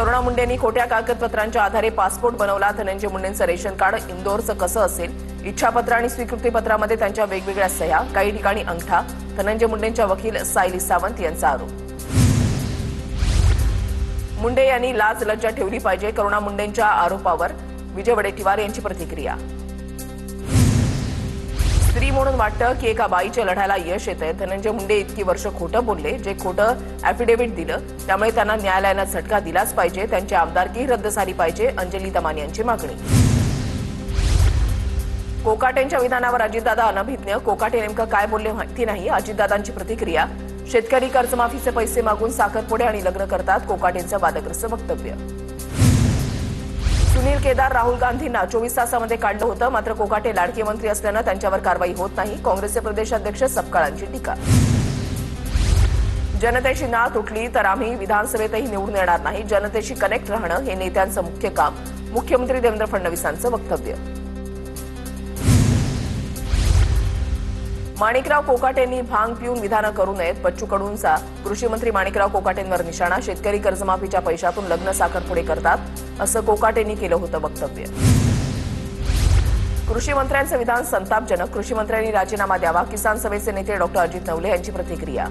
करुणा मुंडेंनी खोट्या कागदपत्रांच्या आधारे पासपोर्ट बनवला. धनंजय मुंडेंचं रेशन कार्ड इंदोरचं कसं असेल? इच्छापत्र आणि स्वीकृतीपत्रामध्ये त्यांच्या वेगवेगळ्या सह्या, काही ठिकाणी अंगठा. धनंजय मुंडेंच्या वकील सायली सावंत यांचा आरोप. मुंडे यांनी लाज लज्जा ठेवली पाहिजे, करुणा मुंडेंच्या आरोपावर विजय वडेट्टीवार यांची प्रतिक्रिया. स्त्री म्हणून वाटतं की एका बाईच्या लढ्याला यश येतंय. धनंजय मुंडे इतकी वर्ष खोटं बोलले, जे खोटं ॲफिडेव्हिट दिलं, त्यामुळे त्यांना न्यायालयानं झटका दिलाच पाहिजे. त्यांची आमदारकी रद्द झाली पाहिजे, अंजली दमान यांची मागणी. कोकाटेंच्या विधानावर अजितदादा अनभिज्ञ. कोकाटे नेमकं काय बोलले माहिती नाही, अजितदादांची प्रतिक्रिया. शेतकरी कर्जमाफीचे पैसे मागून साखरपुडे आणि लग्न करतात, कोकाटेंचं वादग्रस्त वक्तव्य. सुनील केदार राहुल गांधींना 24 तासामध्ये काढलं होतं, मात्र कोकाटे लाडके मंत्री असल्यानं त्यांच्यावर कारवाई होत नाही. काँग्रेसचे प्रदेशाध्यक्ष सपकाळांची टीका. जनतेची नाळ तुटली तर आम्ही विधानसभेतही निवडून येणार नाही. जनतेशी कनेक्ट राहणं हे नेत्यांचं मुख्य काम. मुख्यमंत्री देवेंद्र फडणवीसांचं वक्तव्य. माणिकराव कोकाटेंनी भांग पिऊन विधानं करू नयेत. बच्चू कडूंचा कृषी मंत्री माणिकराव कोकाटेंवर निशाणा. शेतकरी कर्जमाफीच्या पैशातून लग्न साखरपुडे करतात, असं कोकाटेंनी केलं होतं वक्तव्य. कृषी मंत्र्यांचं विधान संतापजनक. कृषी मंत्र्यांनी राजीनामा द्यावा. किसान सभेचे नेते डॉ. अजित नवले यांची प्रतिक्रिया.